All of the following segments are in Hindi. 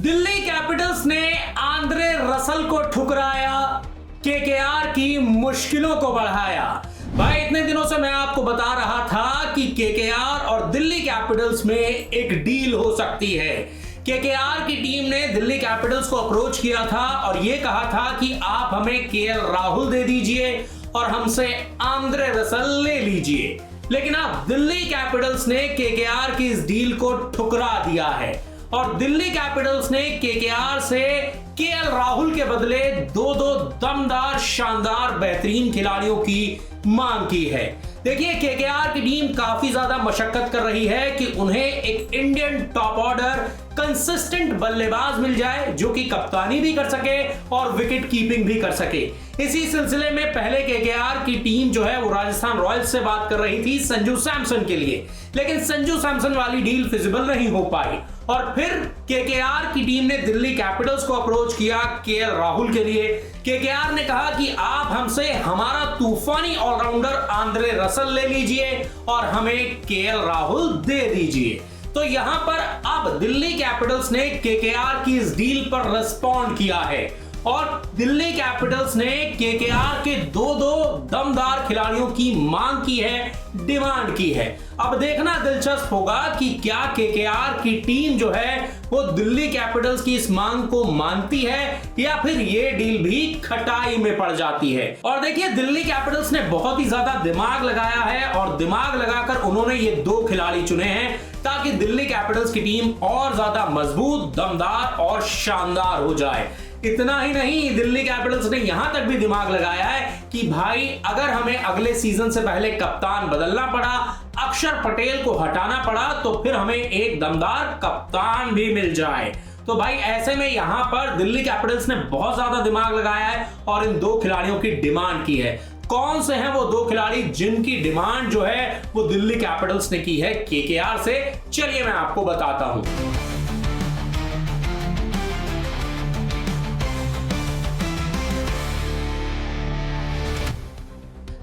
दिल्ली कैपिटल्स ने आंद्रे रसल को ठुकराया, केकेआर की मुश्किलों को बढ़ाया। भाई इतने दिनों से मैं आपको बता रहा था कि केकेआर और दिल्ली कैपिटल्स में एक डील हो सकती है। केकेआर की टीम ने दिल्ली कैपिटल्स को अप्रोच किया था और यह कहा था कि आप हमें केएल राहुल दे दीजिए और हमसे आंद्रे रसल ले लीजिए, लेकिन अब दिल्ली कैपिटल्स ने केकेआर की इस डील को ठुकरा दिया है और दिल्ली कैपिटल्स ने केकेआर से केएल राहुल के बदले दो दमदार शानदार बेहतरीन खिलाड़ियों की मांग की है। देखिए केकेआर की टीम काफी ज्यादा मशक्कत कर रही है कि उन्हें एक इंडियन टॉप ऑर्डर कंसिस्टेंट बल्लेबाज मिल जाए जो कि कप्तानी भी कर सके और विकेट कीपिंग भी कर सके। इसी सिलसिले में पहले केकेआर की टीम जो है वो राजस्थान रॉयल्स से बात कर रही थी संजू सैमसन के लिए, लेकिन संजू सैमसन वाली डील फिजिबल नहीं हो पाई और फिर केकेआर की टीम ने दिल्ली कैपिटल्स को अप्रोच किया केएल राहुल के लिए। केकेआर ने कहा कि आप हमसे हमारा तूफानी ऑलराउंडर आंद्रे रसल ले लीजिए और हमें केएल राहुल दे दीजिए। तो यहां पर अब दिल्ली कैपिटल्स ने केकेआर की इस डील पर रिस्पॉन्ड किया है और दिल्ली कैपिटल्स ने केकेआर के दो दमदार खिलाड़ियों की मांग की है, डिमांड की है। अब देखना दिलचस्प होगा कि क्या केकेआर की टीम जो है वो दिल्ली कैपिटल्स की इस मांग को मानती है या फिर ये डील भी खटाई में पड़ जाती है। और देखिए दिल्ली कैपिटल्स ने बहुत ही ज्यादा दिमाग लगाया है और दिमाग लगाकर उन्होंने ये दो खिलाड़ी चुने हैं ताकि दिल्ली कैपिटल्स की टीम और ज्यादा मजबूत, दमदार और शानदार हो जाए। इतना ही नहीं, दिल्ली कैपिटल्स ने यहां तक भी दिमाग लगाया है कि भाई अगर हमें अगले सीजन से पहले कप्तान बदलना पड़ा, अक्षर पटेल को हटाना पड़ा, तो फिर हमें एक दमदार कप्तान भी मिल जाए। तो भाई ऐसे में यहां पर दिल्ली कैपिटल्स ने बहुत ज्यादा दिमाग लगाया है और इन दो खिलाड़ियों की डिमांड की है। कौन से हैं वो दो खिलाड़ी जिनकी डिमांड जो है वो दिल्ली कैपिटल्स ने की है केकेआर से? चलिए मैं आपको बताता हूं।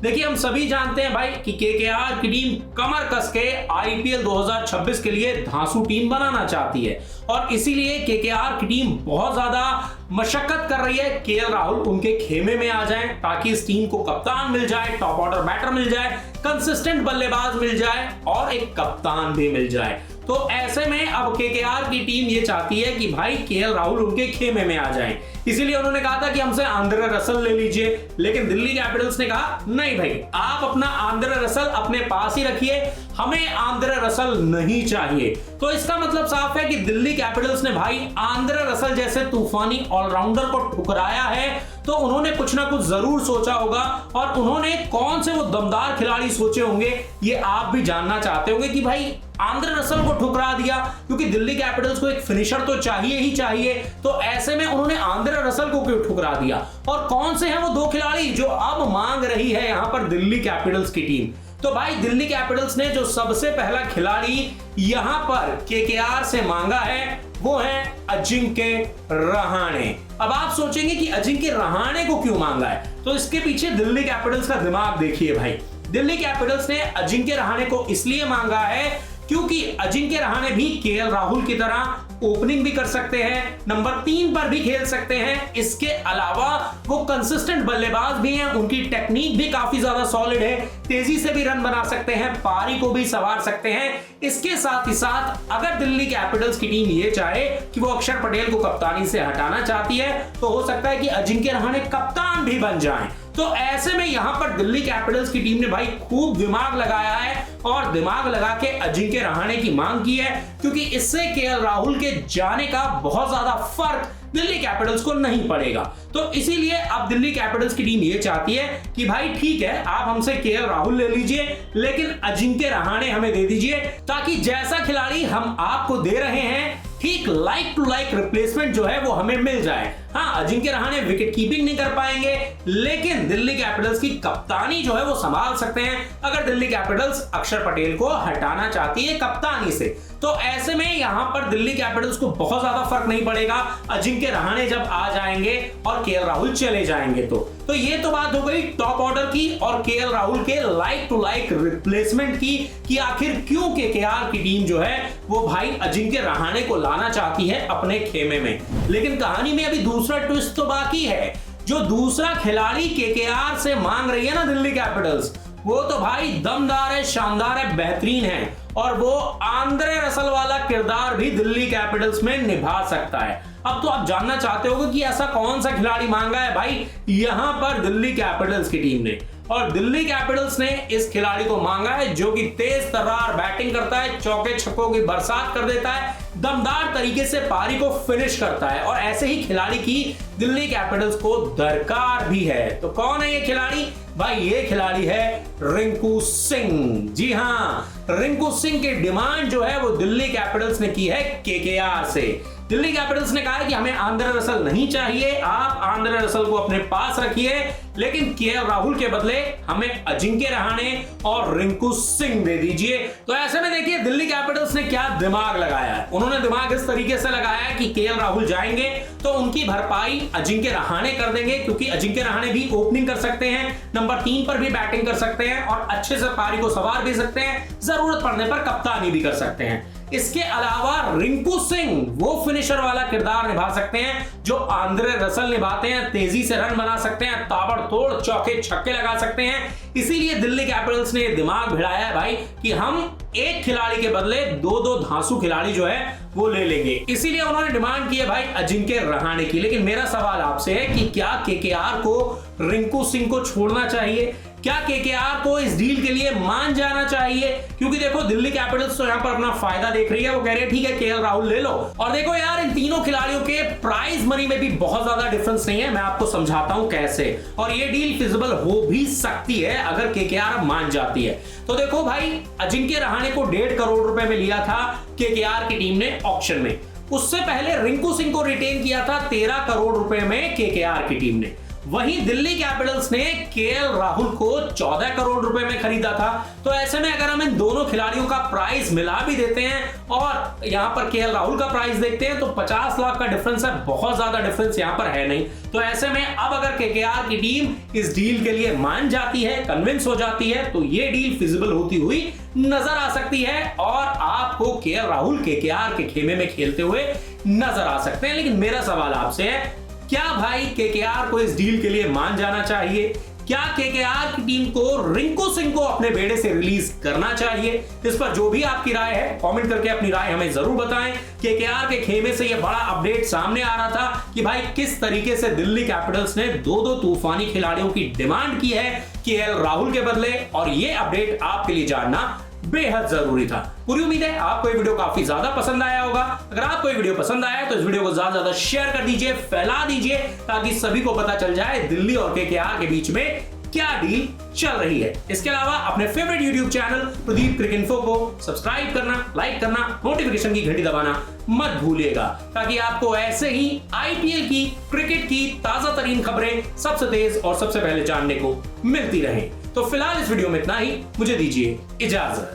देखिए हम सभी जानते हैं भाई कि केकेआर की टीम कमर कस के आईपीएल 2026 के लिए धांसू टीम बनाना चाहती है और इसीलिए केकेआर की टीम बहुत ज्यादा मशक्कत कर रही है केएल राहुल उनके खेमे में आ जाएं ताकि इस टीम को कप्तान मिल जाए, टॉप ऑर्डर बैटर मिल जाए, कंसिस्टेंट बल्लेबाज मिल जाए और एक कप्तान भी मिल जाए। तो ऐसे में अब केकेआर की टीम ये चाहती है कि भाई केएल राहुल उनके खेमे में आ जाएं। इसीलिए उन्होंने कहा था कि हमसे आंद्रे रसल ले लीजिए, लेकिन दिल्ली कैपिटल्स ने कहा नहीं भाई आप अपना आंद्रे रसल अपने पास ही रखिए, हमें आंद्रे रसल नहीं चाहिए। तो इसका मतलब साफ है कि दिल्ली कैपिटल्स ने भाई आंद्रे रसल जैसे तूफानी ऑलराउंडर को ठुकराया है तो उन्होंने कुछ ना कुछ जरूर सोचा होगा और उन्होंने कौन से वो दमदार खिलाड़ी सोचे होंगे ये आप भी जानना चाहते होंगे कि भाई आंद्रे रसल को ठुकरा दिया क्योंकि दिल्ली कैपिटल्स को एक फिनिशर तो चाहिए ही चाहिए, तो ऐसे में उन्होंने आंद्रे रसल को क्यों ठुकरा दिया और कौन से हैं वो दो खिलाड़ी जो अब मांग रही है यहां पर दिल्ली कैपिटल्स की टीम? तो भाई दिल्ली कैपिटल्स ने जो सबसे पहला खिलाड़ी यहां पर केकेआर से मांगा है वो है अजिंक्य रहाणे। अब आप सोचेंगे कि अजिंक्य रहाणे को क्यों मांगा है, तो इसके पीछे दिल्ली कैपिटल्स का दिमाग देखिए भाई। दिल्ली कैपिटल्स ने अजिंक्य रहाणे को इसलिए मांगा है क्योंकि अजिंक्य रहाणे भी केएल राहुल की तरह ओपनिंग भी कर सकते हैं, नंबर 3 पर भी खेल सकते हैं, इसके अलावा वो कंसिस्टेंट बल्लेबाज भी हैं, उनकी टेक्निक भी काफी ज्यादा सॉलिड है, तेजी से भी रन बना सकते हैं, पारी को भी संवार सकते हैं। इसके साथ ही साथ अगर दिल्ली कैपिटल्स की टीम ये चाहे कि वो अक्षर पटेल को कप्तानी से हटाना चाहती है तो हो सकता है कि अजिंक्य रहाणे कप्तान भी बन जाएं। तो ऐसे में यहां पर दिल्ली कैपिटल्स की टीम ने भाई खूब दिमाग लगाया है और दिमाग लगा के अजिंक्य रहाणे की मांग की है क्योंकि इससे केएल राहुल के जाने का बहुत ज्यादा फर्क दिल्ली कैपिटल्स को नहीं पड़ेगा। तो इसीलिए अब दिल्ली कैपिटल्स की टीम ये चाहती है कि भाई ठीक है आप हमसे केएल राहुल ले लीजिए लेकिन अजिंक्य रहाणे हमें दे दीजिए ताकि जैसा खिलाड़ी हम आपको दे रहे हैं ठीक लाइक टू लाइक रिप्लेसमेंट जो है वो हमें मिल जाए। हाँ अजिंक्य रहाणे विकेट कीपिंग नहीं कर पाएंगे लेकिन दिल्ली कैपिटल्स की कप्तानी जो है वो संभाल सकते हैं अगर दिल्ली कैपिटल्स अक्षर पटेल को हटाना चाहती है कप्तानी से। तो ऐसे में यहां पर दिल्ली कैपिटल्स को बहुत ज्यादा फर्क नहीं पड़ेगा अजिंक्य रहाणे जब आ जाएंगे और केएल राहुल चले जाएंगे। तो ये तो बात हो गई टॉप ऑर्डर की और केएल राहुल के लाइक टू लाइक रिप्लेसमेंट की कि आखिर क्यों केकेआर की टीम जो है वो भाई अजिंक्य रहाणे को लाना चाहती है अपने खेमे में। लेकिन कहानी में अभी दूसरा ट्विस्ट तो बाकी है। जो दूसरा खिलाड़ी केकेआर से मांग रही है ना दिल्ली कैपिटल्स, वो तो भाई दमदार है, शानदार है, बेहतरीन है और वो आंद्रे रसल वाला किरदार भी दिल्ली कैपिटल्स में निभा सकता है। अब तो आप जानना चाहते होगे कि ऐसा कौन सा खिलाड़ी मांगा है भाई यहां पर दिल्ली कैपिटल्स की टीम ने, और दिल्ली कैपिटल्स ने इस खिलाड़ी को मांगा है जो कि तेज तर्रार बैटिंग करता है, चौके छक्कों की बरसात कर देता है, दमदार तरीके से पारी को फिनिश करता है और ऐसे ही खिलाड़ी की दिल्ली कैपिटल्स को दरकार भी है। तो कौन है ये खिलाड़ी भाई? ये खिलाड़ी है रिंकू सिंह। जी हां, रिंकू सिंह की डिमांड जो है वो दिल्ली कैपिटल्स ने की है केकेआर से। दिल्ली कैपिटल्स ने कहा है कि हमें आंद्रे रसल नहीं चाहिए, आप आंद्रे रसल को अपने पास रखिए, लेकिन केएल राहुल के बदले हमें अजिंक्य रहाणे और रिंकू सिंह दे दीजिए। तो ऐसे में देखिए दिल्ली कैपिटल्स ने क्या दिमाग लगाया है। उन्होंने दिमाग इस तरीके से लगाया है कि केएल राहुल जाएंगे तो उनकी भरपाई अजिंक्य रहाणे कर देंगे, क्योंकि अजिंक्य रहाणे भी ओपनिंग कर सकते हैं, नंबर 3 पर भी बैटिंग कर सकते हैं और अच्छे से पारी को संवार भी सकते हैं, जरूरत पड़ने पर कप्तानी भी कर सकते हैं। इसके अलावा रिंकू सिंह वो फिनिशर वाला किरदार निभा सकते हैं जो आंद्रे रसल निभाते हैं, तेजी से रन बना सकते हैं, ताबड़तोड़ चौके छक्के लगा सकते हैं। इसीलिए दिल्ली कैपिटल्स ने दिमाग भिड़ाया है भाई कि हम एक खिलाड़ी के बदले 2-2 धांसू खिलाड़ी जो है वो ले लेंगे। इसीलिए उन्होंने डिमांड की है भाई अजिंक्य रहाणे की। लेकिन मेरा सवाल आपसे है कि क्या केकेआर को रिंकू सिंह को छोड़ना चाहिए? क्या केकेआर को इस डील के लिए मान जाना चाहिए? क्योंकि देखो दिल्ली कैपिटल्स तो यहां पर अपना फायदा देख रही है, वो कह रही है ठीक है केएल राहुल ले लो। और देखो यार इन तीनों खिलाड़ियों के प्राइस मनी में भी बहुत ज्यादा डिफरेंस नहीं है, मैं आपको समझाता हूं कैसे। और ये डील फिजिबल हो भी सकती है अगर केकेआर मान जाती है। तो देखो भाई अजिंक्य रहाणे को 1.5 करोड़ रुपए में लिया था केकेआर की टीम ने ऑक्शन में। उससे पहले रिंकू सिंह को रिटेन किया था 13 करोड़ रुपए में केकेआर की टीम ने। वहीं दिल्ली कैपिटल्स ने केएल राहुल को 14 करोड़ रुपए में खरीदा था। तो ऐसे में अगर हम इन दोनों खिलाड़ियों का प्राइस मिला भी देते हैं और यहां पर केएल राहुल का प्राइस देखते हैं तो 50 लाख का डिफरेंस है, बहुत ज्यादा डिफरेंस यहां पर है नहीं। तो ऐसे में अब अगर केकेआर की टीम इस डील के लिए मान जाती है, कन्विंस हो जाती है, तो ये डील फिजिबल होती हुई नजर आ सकती है और आपको केएल राहुल केकेआर के खेमे में खेलते हुए नजर आ सकते हैं। लेकिन मेरा सवाल आपसे है, क्या भाई केकेआर को इस डील के लिए मान जाना चाहिए? क्या केकेआर की टीम को रिंकू सिंह को अपने बेड़े से रिलीज करना चाहिए? इस पर जो भी आपकी राय है कमेंट करके अपनी राय हमें जरूर बताएं। केकेआर के खेमे से यह बड़ा अपडेट सामने आ रहा था कि भाई किस तरीके से दिल्ली कैपिटल्स ने 2-2 तूफानी खिलाड़ियों की डिमांड की है केएल राहुल के बदले, और यह अपडेट आपके लिए जानना बेहद जरूरी था। पूरी उम्मीद है आपको ये वीडियो काफी ज्यादा पसंद आया होगा। अगर आपको ये वीडियो पसंद आया तो इस वीडियो को ज्यादा ज्यादा शेयर कर दीजिए, फैला दीजिए, ताकि सभी को पता चल जाए दिल्ली और केकेआर के बीच में क्या डील चल रही है। इसके अलावा अपने फेवरेट यूट्यूब चैनल प्रदीप क्रिक इन्फो को सब्सक्राइब करना, लाइक करना, नोटिफिकेशन की घंटी दबाना मत भूलिएगा, ताकि आपको ऐसे ही आईपीएल की, क्रिकेट की ताजा तरीन खबरें सबसे तेज और सबसे पहले जानने को मिलती रहे। तो फिलहाल इस वीडियो में इतना ही, मुझे दीजिए इजाजत।